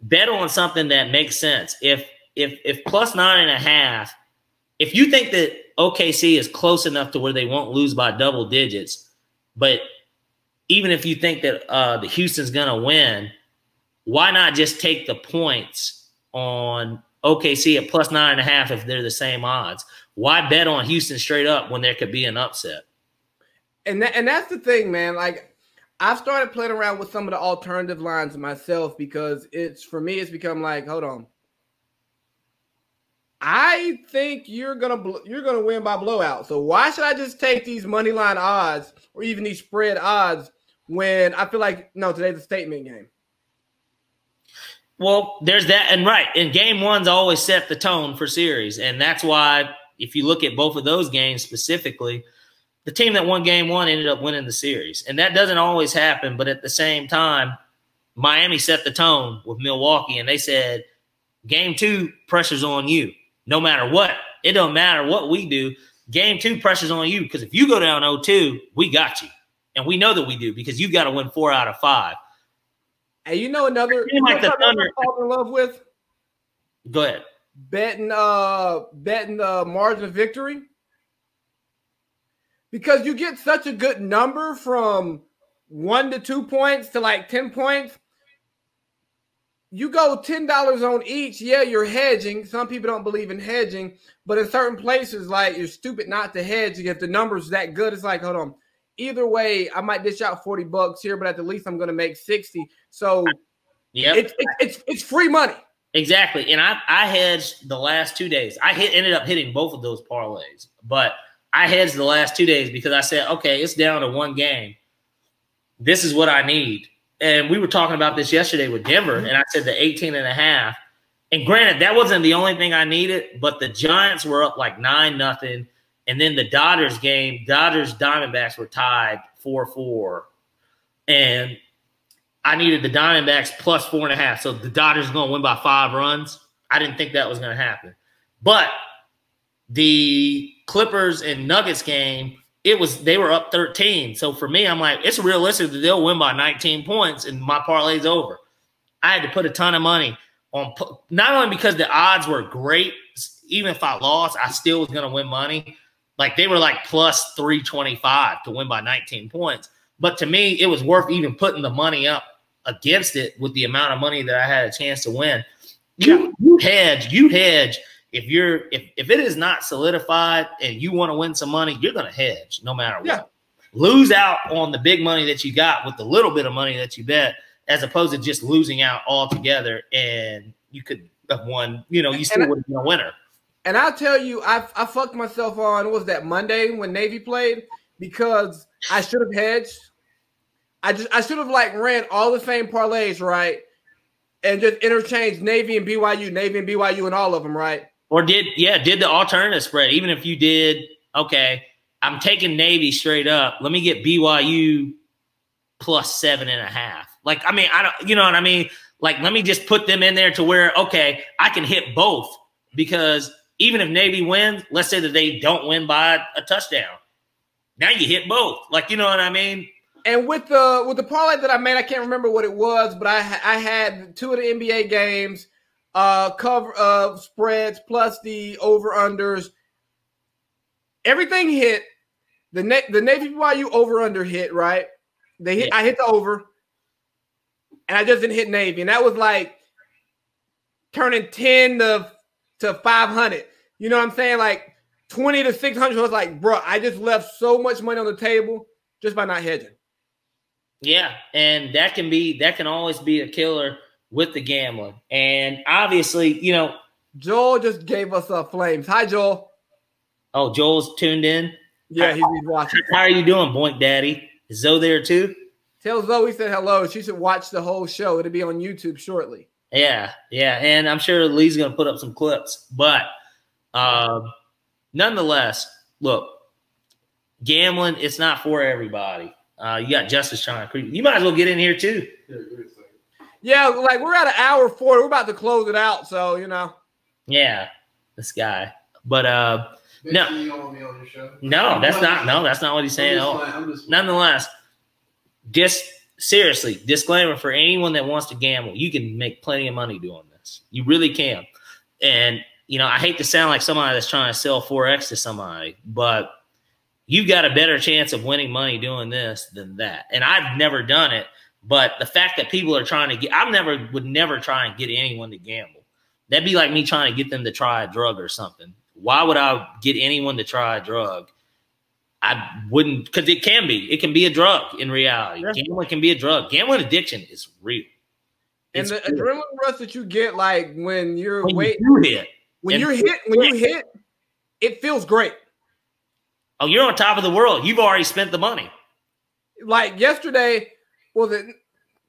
bet on something that makes sense. If +9.5, if you think that OKC is close enough to where they won't lose by double digits, but even if you think that the Houston's going to win, why not just take the points on OKC at +9.5 if they're the same odds? Why bet on Houston straight up when there could be an upset? And that's the thing, man. Like, I've started playing around with some of the alternative lines myself because for me, it's become like, hold on. I think you're gonna win by blowout. So why should I just take these money line odds or even these spread odds when I feel like, no, today's a statement game? Well, there's that. And right. And game one's always set the tone for series. And that's why if you look at both of those games specifically, the team that won game one ended up winning the series. And that doesn't always happen. But at the same time, Miami set the tone with Milwaukee. And they said, game two, pressure's on you. No matter what. It don't matter what we do. Game two, pressure's on you. Because if you go down 0-2, we got you. And we know that we do because you've got to win 4 out of 5. And you know another like the Thunder. I'm in love with? Go ahead. Betting the margin of victory. Because you get such a good number from 1 to 2 points to like 10 points. You go $10 on each. Yeah, you're hedging. Some people don't believe in hedging, but in certain places, like you're stupid not to hedge. If the number's that good, it's like, hold on. Either way, I might dish out $40 here, but at the least I'm going to make 60. So yeah, it's free money. Exactly. And I hedged the last 2 days. Ended up hitting both of those parlays, but I hedged the last 2 days because I said, okay, it's down to one game. This is what I need. And we were talking about this yesterday with Denver, and I said the 18.5. And granted, that wasn't the only thing I needed, but the Giants were up like 9-0. And then the Dodgers game, Diamondbacks were tied 4-4. And I needed the Diamondbacks plus 4.5. So the Dodgers are going to win by 5 runs. I didn't think that was going to happen. But the Clippers and Nuggets game, they were up 13. So for me, I'm like, it's realistic that they'll win by 19 points and my parlay's over. I had to put a ton of money on, not only because the odds were great, even if I lost, I still was going to win money. Like they were like plus 325 to win by 19 points. But to me, it was worth even putting the money up against it with the amount of money that I had a chance to win. You hedge. If it is not solidified and you want to win some money, you're going to hedge no matter what. Lose out on the big money that you got with the little bit of money that you bet, as opposed to just losing out altogether. And you could have won, you still would have been a winner. And I'll tell you, I fucked myself on, what was that, Monday when Navy played? Because I should have hedged. I should have like ran all the same parlays, right? And just interchanged Navy and BYU and all of them, right? Or did the alternative spread. Even if you did, okay, I'm taking Navy straight up. Let me get BYU plus 7.5. Like, I mean, I don't, you know what I mean? Like, let me just put them in there to where, okay, I can hit both. Because even if Navy wins, let's say that they don't win by a touchdown. Now you hit both. Like, you know what I mean? And with the parlay that I made, I can't remember what it was, but I had 2 of the NBA games, cover spreads plus the over-unders. Everything hit. The Navy BYU over-under hit, right? I hit the over, and I just didn't hit Navy. And that was like turning 10 to 500. You know what I'm saying? Like 20 to 600. I was like, bro, I just left so much money on the table just by not hedging. Yeah, and that can always be a killer with the gambling. And obviously, Joel just gave us flames. Hi, Joel. Oh, Joel's tuned in? Yeah, he's watching. How are you doing, Boink Daddy? Is Zoe there too? Tell Zoe said hello. She should watch the whole show. It'll be on YouTube shortly. Yeah. And I'm sure Lee's going to put up some clips. But nonetheless, look, gambling, it's not for everybody. You got Justice trying to creep. You might as well get in here too. Yeah, like we're at an hour 40. We're about to close it out, so Yeah, this guy. But that's not what he's saying. Nonetheless, just seriously, disclaimer for anyone that wants to gamble, you can make plenty of money doing this. You really can. And I hate to sound like somebody that's trying to sell Forex to somebody, but you've got a better chance of winning money doing this than that. And I've never done it, but the fact that people are trying to would never try and get anyone to gamble. That'd be like me trying to get them to try a drug or something. Why would I get anyone to try a drug? I wouldn't, because it can be a drug in reality. Yeah. Gambling can be a drug. Gambling addiction is real. And the adrenaline rush that you get, like when you hit, it feels great. Oh, you're on top of the world. You've already spent the money. Like yesterday,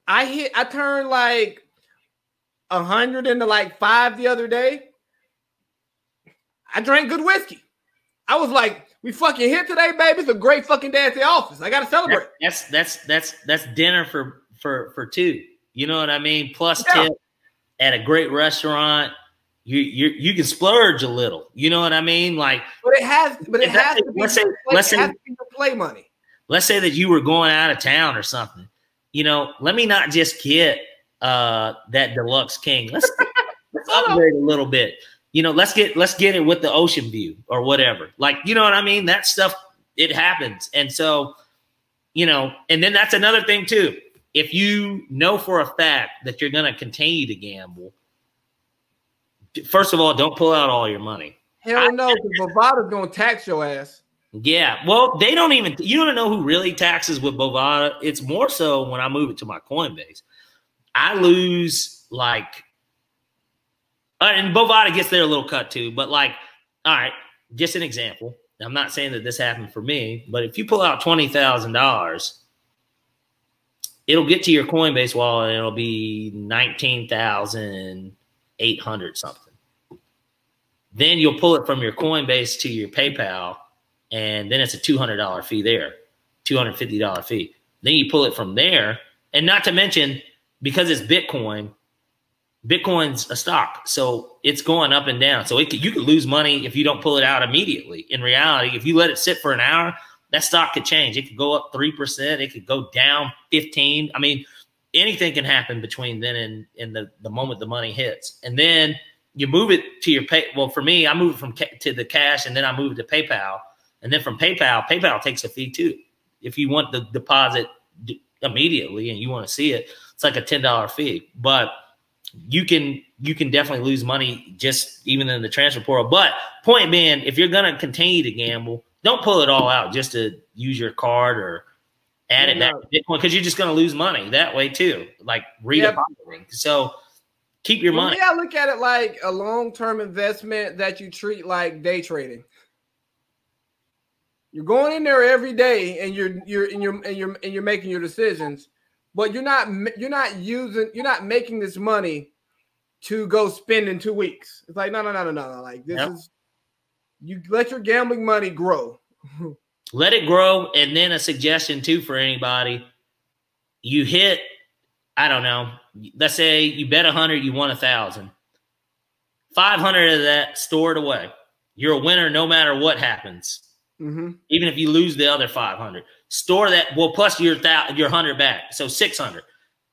I turned like 100 into like 5 the other day. I drank good whiskey. I was like, we fucking hit today, baby. It's a great fucking day at the office. I gotta celebrate. That's dinner for 2. You know what I mean? Plus tip at a great restaurant. You can splurge a little. You know what I mean? Like, but it has to be play money. Let's say that you were going out of town or something. Let me not just get that Deluxe King. Let's upgrade a little bit. You know, let's get it with the ocean view or whatever. Like, you know what I mean? That stuff, it happens. And so, you know, and then that's another thing too. If you know for a fact that you're going to continue to gamble, first of all, don't pull out all your money. Hell no, because Bovada's going to tax your ass. Yeah. Well, they don't even, you don't know who really taxes with Bovada. It's more so when I move it to my Coinbase. I lose like, and Bovada gets their little cut too, but like, all right, just an example. I'm not saying that this happened for me, but if you pull out $20,000, it'll get to your Coinbase wallet and it'll be 19,800 something. Then you'll pull it from your Coinbase to your PayPal, and then it's a $200 fee there, $250 fee. Then you pull it from there, and not to mention, because it's Bitcoin, Bitcoin's a stock, so it's going up and down. So you could lose money if you don't pull it out immediately. In reality, if you let it sit for an hour, that stock could change. It could go up 3%. It could go down 15%. I mean, anything can happen between then and the moment the money hits. And then you move it to your pay. Well, for me, I move it to the cash, and then I move it to PayPal. And then from PayPal takes a fee too. If you want the deposit immediately and you want to see it, it's like a $10 fee. But you can definitely lose money just even in the transfer portal. But point being, if you're going to continue to gamble, don't pull it all out just to use your card or add it back to Bitcoin, because you're just going to lose money that way too, like redepositing. So keep your money. Yeah, look at it like a long-term investment that you treat like day trading. You're going in there every day and you're making your decisions. But you're not making this money to go spend in 2 weeks. It's like, no. Like, this is, you let your gambling money grow. Let it grow. And then a suggestion too for anybody, you hit, I don't know, let's say you bet 100, you won 1,000. 500 of that, store it away. You're a winner no matter what happens. Mm-hmm. Even if you lose the other 500, store that. Well, plus your 100 back, so 600.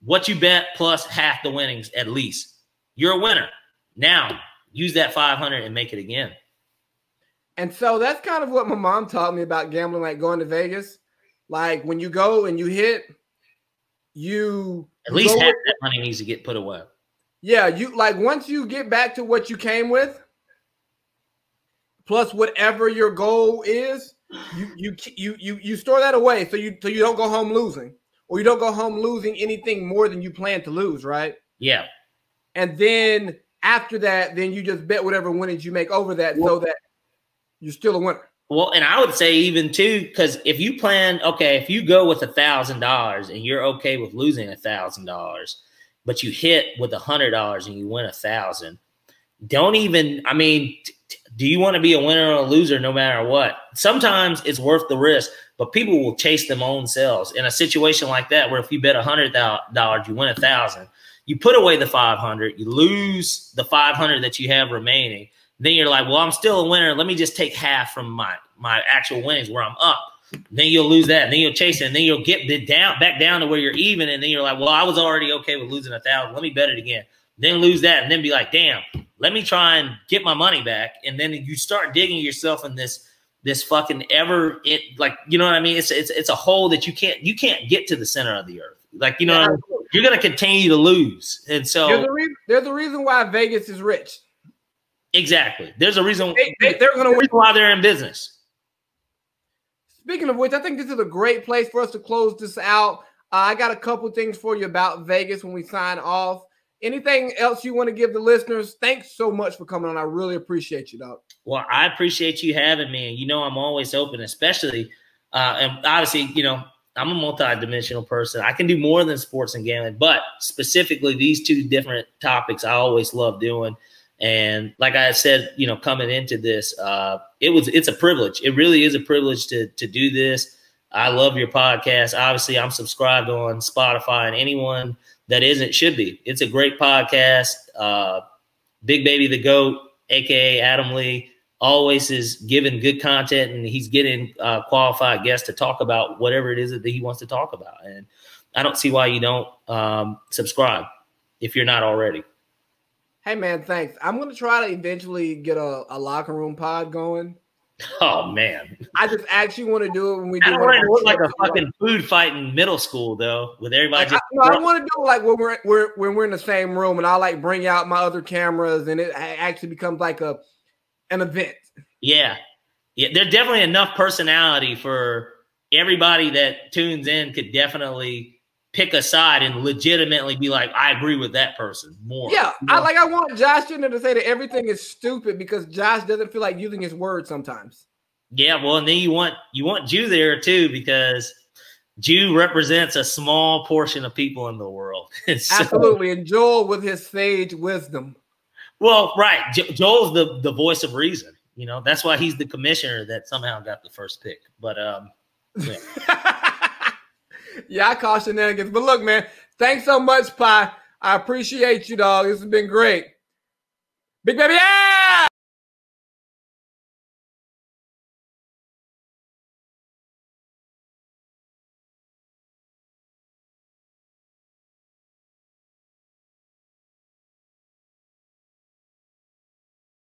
What you bet plus half the winnings at least. You're a winner. Now use that 500 and make it again. And so that's kind of what my mom taught me about gambling, like going to Vegas. Like when you go and you hit, you at least half that money needs to get put away. Yeah, you like once you get back to what you came with, plus whatever your goal is, you store that away so you don't go home losing, or you don't go home losing anything more than you plan to lose, right? Yeah. And then after that, then you just bet whatever winnings you make over that, so that you're still a winner. Well, and I would say even too, because if you plan, okay, if you go with $1,000 and you're okay with losing $1,000, but you hit with $100 and you win 1,000, don't even, I mean, do you want to be a winner or a loser no matter what? Sometimes it's worth the risk, but people will chase them own selves. In a situation like that, where if you bet $100, you win 1,000, you put away the 500, you lose the 500 that you have remaining. Then you're like, well, I'm still a winner. Let me just take half from my actual winnings where I'm up. Then you'll lose that. And then you'll chase it. And then you'll get back down to where you're even. And then you're like, well, I was already okay with losing 1,000. Let me bet it again. Then lose that. And then be like, damn, let me try and get my money back. And then you start digging yourself in this fucking like, you know what I mean? It's a hole that you can't get to the center of the earth. Like, you know what I mean? You're going to continue to lose. And so there's a reason why Vegas is rich. Exactly. There's a reason they're going to win why they're in business. Speaking of which, I think this is a great place for us to close this out. I got a couple things for you about Vegas when we sign off. Anything else you want to give the listeners? Thanks so much for coming on. I really appreciate you, dog. Well, I appreciate you having me. And you know I'm always open, especially and obviously, you know, I'm a multi-dimensional person. I can do more than sports and gambling, but specifically these two different topics I always love doing. And like I said, you know, coming into this, it's a privilege. It really is a privilege to do this. I love your podcast. Obviously, I'm subscribed on Spotify, and anyone that isn't should be. It's a great podcast. Big Baby the GOAT, aka Adam Lee, always is giving good content, and he's getting qualified guests to talk about whatever it is that he wants to talk about. And I don't see why you don't subscribe. if you're not already. Hey, man, thanks. I'm going to try to eventually get a locker room pod going. Oh, man. I just actually want to do it when we do. I don't want to look like a fucking food fight in middle school, though, with everybody just. I want to do it like when we're in the same room, and I'll like bring out my other cameras, and it actually becomes like an event. Yeah. There's definitely enough personality for everybody that tunes in could definitely pick a side and legitimately be like, I agree with that person more. Yeah, you know? I want Josh in there to say that everything is stupid because Josh doesn't feel like using his words sometimes. Yeah, well, and then you want Jew there too, because Jew represents a small portion of people in the world. So, absolutely, and Joel with his sage wisdom. Well, right, Joel's the voice of reason. You know, that's why he's the commissioner that somehow got the first pick. But yeah. Yeah, I call shenanigans. But look, man, thanks so much, Pi. I appreciate you, dog. This has been great. Big baby, yeah!